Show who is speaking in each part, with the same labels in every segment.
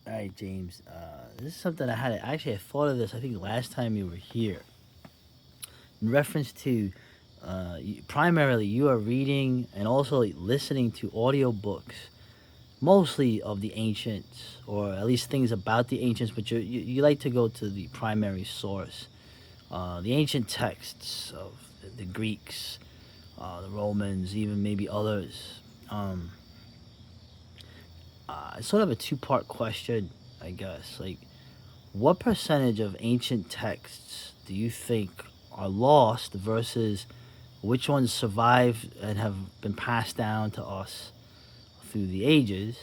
Speaker 1: All right, James. This is something I thought of this. I think last time you were here, in reference to primarily you are reading and also listening to audiobooks, mostly of the ancients, or at least things about the ancients. But you like to go to the primary source, the ancient texts of the Greeks, the Romans, even maybe others. Um, it's sort of a two-part question, I guess. Like, what percentage of ancient texts do you think are lost versus which ones survive and have been passed down to us through the ages?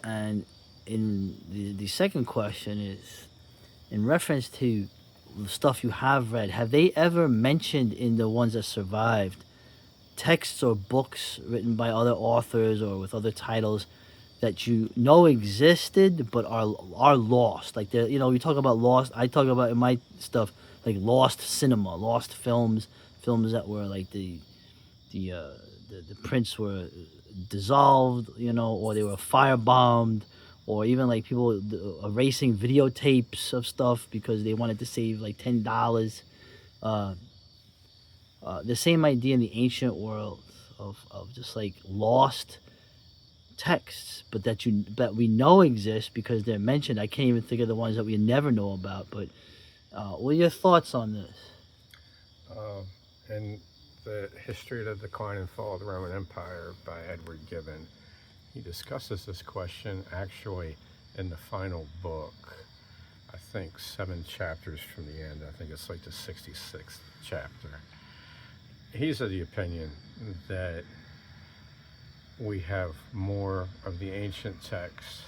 Speaker 1: And in the second question is in reference to the stuff you have read, have they ever mentioned in the ones that survived texts or books written by other authors or with other titles that you know existed but are lost? Like, we talk about lost. I talk about in my stuff like lost cinema, lost films, films that were like the uh, the prints were dissolved, or they were firebombed, or even like people erasing videotapes of stuff because they wanted to save like $10. Uh, the same idea in the ancient world of just like lost texts, but that we know exist because they're mentioned. I can't even think of the ones that we never know about. But what are your thoughts on this?
Speaker 2: Uh, in the History of the Decline and Fall of the Roman Empire by Edward Gibbon, he discusses this question actually in the final book. I think 7 chapters from the end. I think it's like the 66th chapter. He's of the opinion that we have more of the ancient texts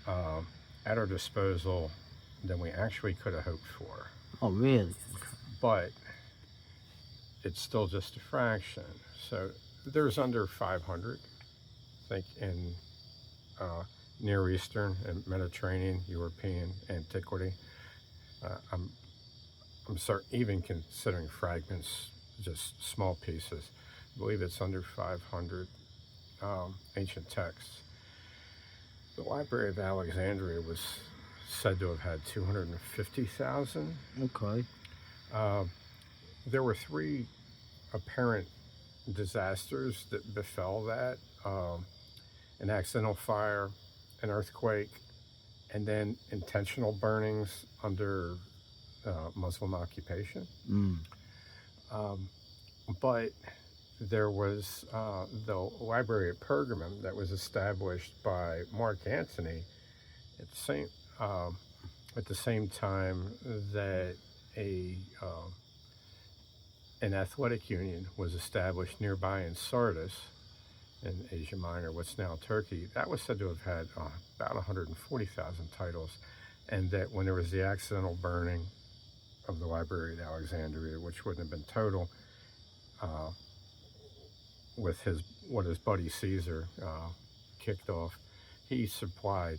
Speaker 2: uh, at our disposal than we actually could have hoped for.
Speaker 1: Oh, really?
Speaker 2: But it's still just a fraction. So there's under 500, I think, in uh, Near Eastern and Mediterranean, European antiquity. I'm even considering fragments, just small pieces. I believe it's under 500 ancient texts. The Library of Alexandria was said to have had 250,000.
Speaker 1: Okay.
Speaker 2: Uh, there were three apparent disasters that befell that, an accidental fire, an earthquake, and then intentional burnings under Muslim occupation.
Speaker 1: Mm.
Speaker 2: Um, but there was the Library of Pergamum that was established by Mark Antony at the same um, time that a an athletic union was established nearby in Sardis in Asia Minor, what's now Turkey. That was said to have had about 140,000 titles, and that when there was the accidental burning of the Library at Alexandria, which wouldn't have been total, uh, with what his buddy Caesar kicked off, he supplied,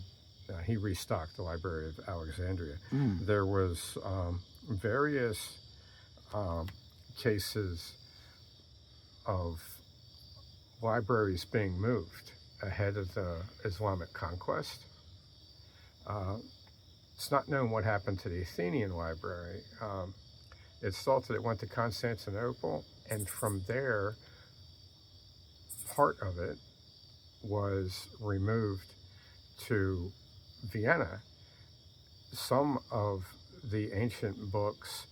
Speaker 2: he restocked the Library of Alexandria.
Speaker 1: Mm.
Speaker 2: There was various um, cases of libraries being moved ahead of the Islamic conquest. Uh, it's not known what happened to the Athenian library. It's thought that it went to Constantinople, and from there, part of it was removed to Vienna. Some of the ancient books,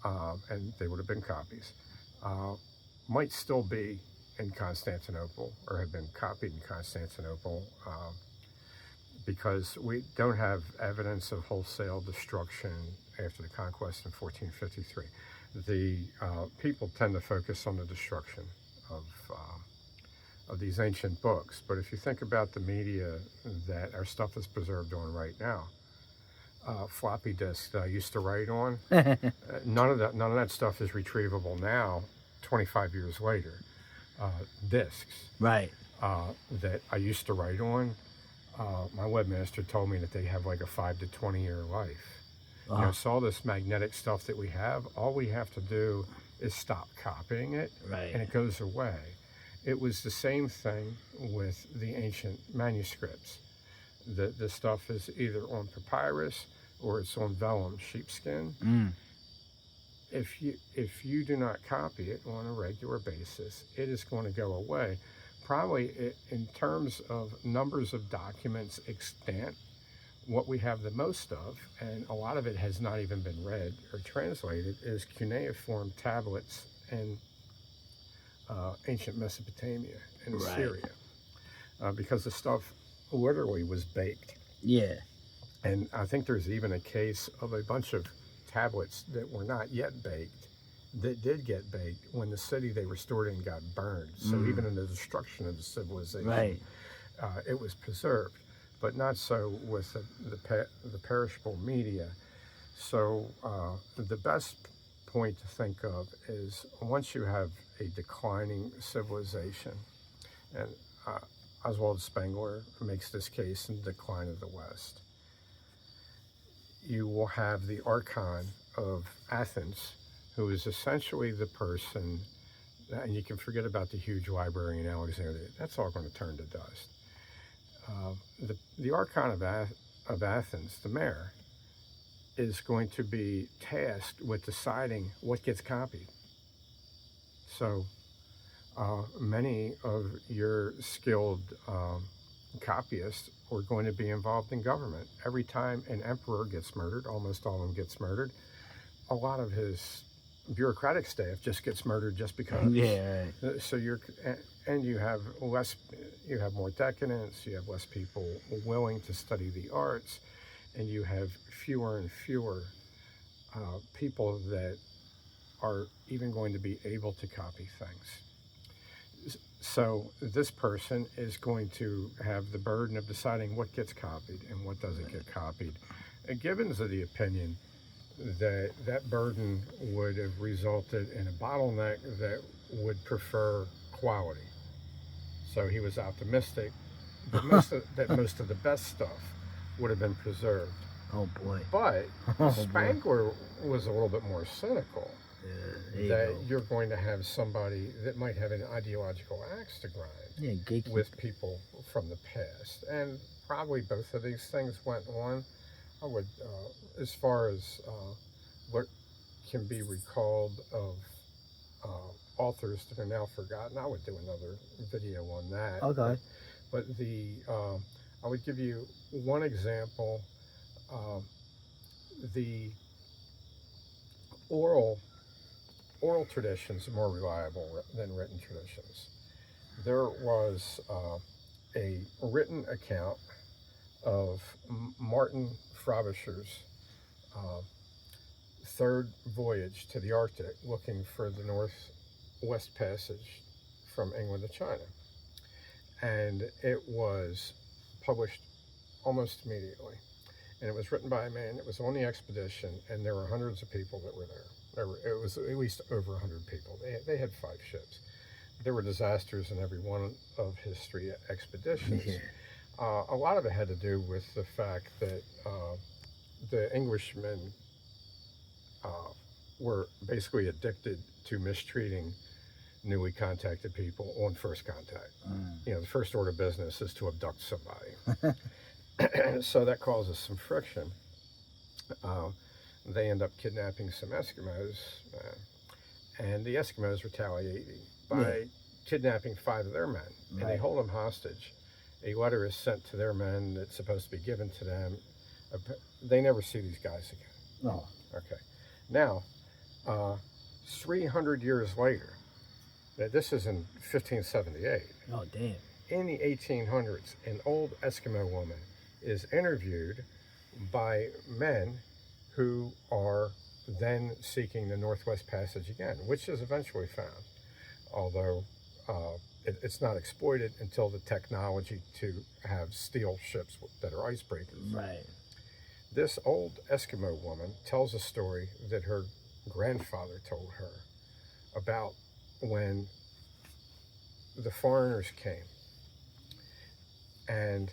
Speaker 2: and they would have been copies, might still be in Constantinople or have been copied in Constantinople, because we don't have evidence of wholesale destruction after the conquest in 1453. The people tend to focus on the destruction of these ancient books. But if you think about the media that our stuff is preserved on right now, floppy disks that I used to write on, none of that stuff is retrievable now, 25 years later. Discs
Speaker 1: Right.
Speaker 2: that I used to write on, my webmaster told me that they have like a 5 to 20 year life. So all this magnetic stuff that we have, all we have to do is stop copying it,
Speaker 1: Right.
Speaker 2: and it goes away. It was the same thing with the ancient manuscripts. The stuff is either on papyrus or it's on vellum sheepskin.
Speaker 1: Mm.
Speaker 2: If you do not copy it on a regular basis, it is going to go away. Probably in terms of numbers of documents extant, what we have the most of, and a lot of it has not even been read or translated, is cuneiform tablets in ancient Mesopotamia and
Speaker 1: Right.
Speaker 2: Syria, because the stuff literally was baked.
Speaker 1: Yeah.
Speaker 2: And I think there's even a case of a bunch of tablets that were not yet baked that did get baked when the city they were stored in got burned. So even in the destruction of the civilization,
Speaker 1: Right.
Speaker 2: it was preserved, but not so with the perishable media. So the best point to think of is once you have a declining civilization, and Oswald Spengler makes this case in the Decline of the West, you will have the archon of Athens, who is essentially the person, and you can forget about the huge library in Alexandria, that's all going to turn to dust. The archon of Athens, the mayor, is going to be tasked with deciding what gets copied. So many of your skilled copyists are going to be involved in government. Every time an emperor gets murdered, almost all of them gets murdered, a lot of his bureaucratic staff just gets murdered just because.
Speaker 1: Yeah. Right.
Speaker 2: So and you have more decadence, you have less people willing to study the arts, and you have fewer and fewer people that are even going to be able to copy things. So this person is going to have the burden of deciding what gets copied and what doesn't get copied. And Gibbons of the opinion that that burden would have resulted in a bottleneck that would prefer quality. So he was optimistic that most of the best stuff would have been preserved.
Speaker 1: Oh boy.
Speaker 2: But
Speaker 1: Oh, boy.
Speaker 2: Spangler was a little bit more cynical.
Speaker 1: Yeah,
Speaker 2: That
Speaker 1: go.
Speaker 2: you're going to have somebody that might have an ideological axe to grind
Speaker 1: Yeah, gatekeep.
Speaker 2: with people from the past. And probably both of these things went on. I would, as far as what can be recalled of authors that are now forgotten, I would do another video on that.
Speaker 1: Okay.
Speaker 2: But I would give you one example. The oral traditions are more reliable than written traditions. There was a written account of Martin Frobisher's third voyage to the Arctic looking for the Northwest Passage from England to China. And it was published almost immediately. And it was written by a man that was on the expedition, and there were hundreds of people that were there. It was at least over 100 people. They had 5 ships. There were disasters in every one of his 3 expeditions.
Speaker 1: Yeah.
Speaker 2: A lot of it had to do with the fact that the Englishmen were basically addicted to mistreating newly contacted people on first contact. You know, the first order of business is to abduct somebody. So that causes some friction. They end up kidnapping some Eskimos, and the Eskimos retaliate by kidnapping 5 of their men, and they hold them hostage. A letter is sent to their men that's supposed to be given to them. They never see these guys again.
Speaker 1: No.
Speaker 2: Okay. Now, 300 years later, this is in 1578.
Speaker 1: Oh, damn.
Speaker 2: In the 1800s, an old Eskimo woman is interviewed by men who are then seeking the Northwest Passage again, which is eventually found, although it's not exploited until the technology to have steel ships that are icebreakers.
Speaker 1: Right.
Speaker 2: This old Eskimo woman tells a story that her grandfather told her about when the foreigners came. And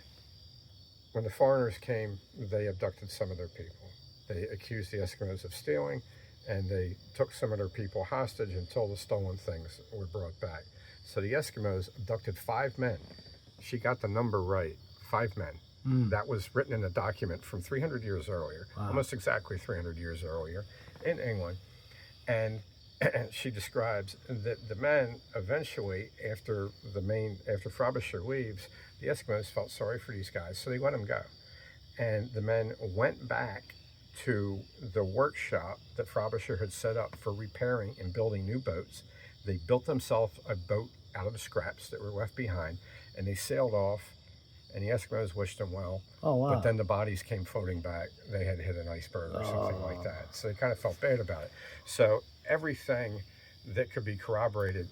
Speaker 2: when the foreigners came, they abducted some of their people. They accused the Eskimos of stealing, and they took some of their people hostage until the stolen things were brought back. So the Eskimos abducted 5 men. She got the number right, 5 men.
Speaker 1: Mm.
Speaker 2: that was written in a document from 300 years earlier,
Speaker 1: Wow.
Speaker 2: almost exactly 300 years earlier in England. And she describes that the men eventually, after Frobisher leaves, the Eskimos felt sorry for these guys, so they let them go. And the men went back to the workshop that Frobisher had set up for repairing and building new boats. They built themselves a boat out of the scraps that were left behind, and they sailed off. And the Eskimos wished them well,
Speaker 1: Oh
Speaker 2: but
Speaker 1: wow.
Speaker 2: then the bodies came floating back. They had hit an iceberg or something like
Speaker 1: Oh.
Speaker 2: that, so they kind of felt bad about it. So everything that could be corroborated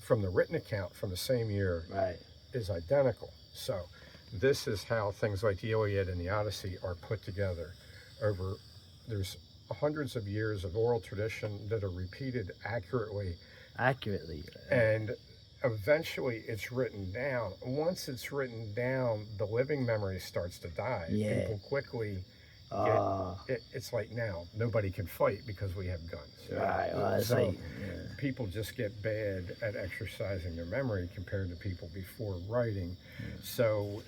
Speaker 2: from the written account from the same year
Speaker 1: Right.
Speaker 2: is identical. So this is how things like the Iliad and the Odyssey are put together over there's hundreds of years of oral tradition that are repeated accurately,
Speaker 1: Accurately.
Speaker 2: and eventually it's written down. Once it's written down, the living memory starts to die.
Speaker 1: Yeah.
Speaker 2: People quickly get
Speaker 1: Uh,
Speaker 2: it's like now nobody can fight because we have guns.
Speaker 1: right. It's
Speaker 2: So
Speaker 1: like, yeah.
Speaker 2: people just get bad at exercising their memory compared to people before writing. So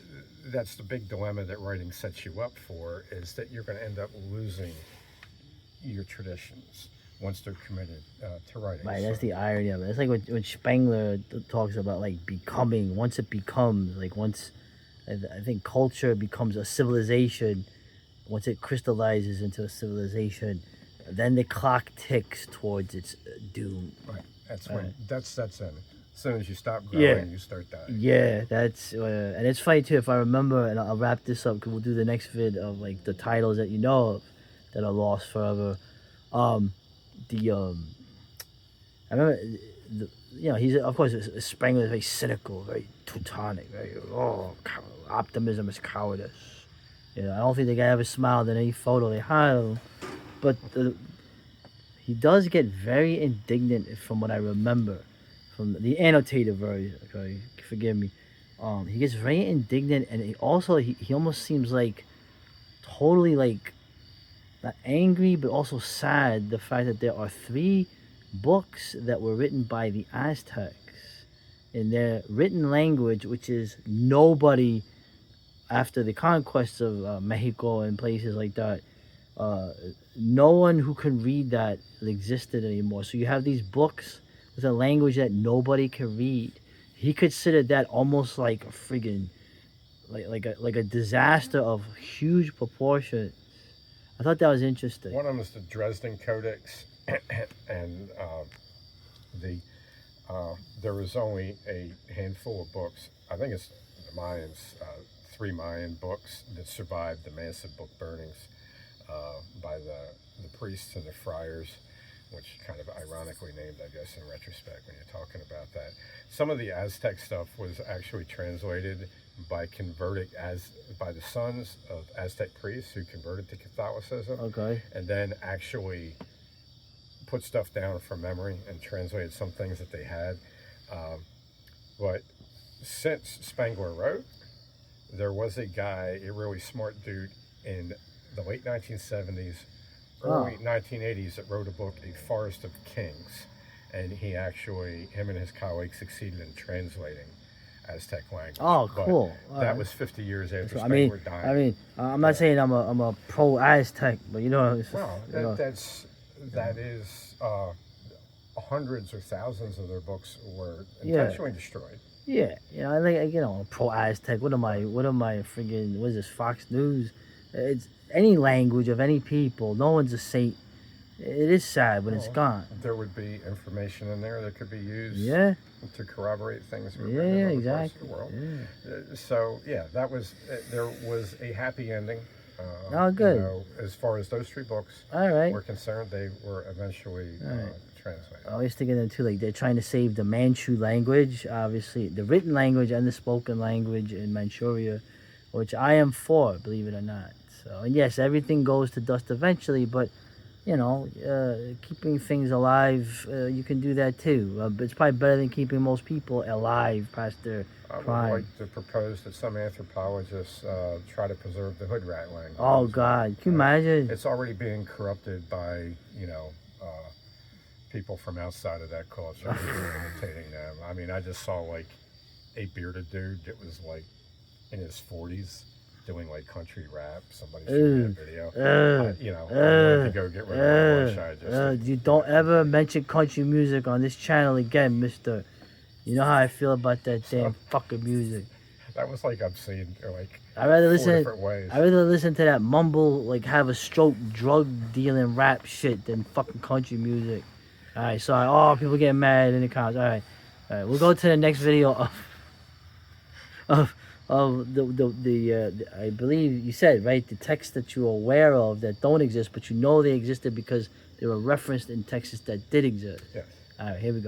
Speaker 2: that's the big dilemma that writing sets you up for, is that you're going to end up losing your traditions once they're committed to writing.
Speaker 1: Right, that's
Speaker 2: So,
Speaker 1: the irony of it. It's like when Spengler talks about like becoming. Once it becomes like once, I think culture becomes a civilization. Once it crystallizes into a civilization, then the clock ticks towards its doom.
Speaker 2: right, that's
Speaker 1: Right.
Speaker 2: when that's in. As soon as you stop
Speaker 1: Yeah.
Speaker 2: growing, you start dying.
Speaker 1: Yeah, that's and it's funny too. If I remember, and I'll wrap this up because we'll do the next vid of like the titles that you know of that are lost forever. Um, the I remember, he's of course Spengler is very cynical, very Teutonic, very optimism is cowardice. I don't think the guy ever smiled in any photo they had of him, but he does get very indignant from what I remember, from the annotated version. Okay, forgive me. He gets very indignant, and he almost seems like totally like not angry, but also sad the fact that there are three books that were written by the Aztecs in their written language, which is nobody after the conquest of Mexico and places like that. Uh, no one who can read that existed anymore. So you have these books with a language that nobody can read. He considered that almost like a friggin' like a disaster of huge proportion. I thought that was interesting.
Speaker 2: One of them is the Dresden Codex, and the there was only a handful of books. I think it's the Mayans, three Mayan books that survived the massive book burnings by the priests and the friars, which kind of ironically named, I guess, in retrospect when you're talking about that. Some of the Aztec stuff was actually translated by the sons of Aztec priests who converted to Catholicism,
Speaker 1: Okay.
Speaker 2: and then actually put stuff down from memory and translated some things that they had. Um, but since Spengler wrote, there was a guy, a really smart dude in the late 1970s, early 1980s, that wrote a book, A Forest of Kings. And him and his colleagues succeeded in translating Aztec language.
Speaker 1: Oh, cool.
Speaker 2: But that was 50 years after
Speaker 1: I mean,
Speaker 2: Spengler died.
Speaker 1: I'm not saying I'm a pro Aztec, but
Speaker 2: Well, that is hundreds or thousands of their books were intentionally destroyed.
Speaker 1: Yeah, I think pro Aztec. What am I friggin'? What is this? Fox News? It's any language of any people. No one's a saint. It is sad when it's gone.
Speaker 2: There would be information in there that could be used to corroborate things in other parts of the world. So that was there was a happy ending.
Speaker 1: Good.
Speaker 2: As far as those three books were concerned, they were eventually translated.
Speaker 1: I was thinking them too. Like they're trying to save the Manchu language, obviously the written language and the spoken language in Manchuria, which I am for, believe it or not. So, and yes, everything goes to dust eventually, but keeping things alive, you can do that too. But it's probably better than keeping most people alive past their prime.
Speaker 2: I would like to propose that some anthropologists try to preserve the hood rat language.
Speaker 1: Oh God, can you imagine?
Speaker 2: It's already being corrupted by people from outside of that culture who are imitating them. I mean, I just saw like a bearded dude that was like in his 40s doing like country rap. Somebody showed me that video. I wanted to go get rid of it. One shot just
Speaker 1: you don't ever mention country music on this channel again, mister. You know how I feel about that damn fucking music.
Speaker 2: That was like obscene, like
Speaker 1: I rather
Speaker 2: 4
Speaker 1: listen.
Speaker 2: different ways.
Speaker 1: I rather listen to that mumble, like have a stroke, drug dealing rap shit than fucking country music. All right, sorry. Oh, people getting mad in the comments. All right. We'll go to the next video of the I believe you said right the texts that you're aware of that don't exist, but you know they existed because they were referenced in texts that did exist.
Speaker 2: Yes.
Speaker 1: All right, here we go.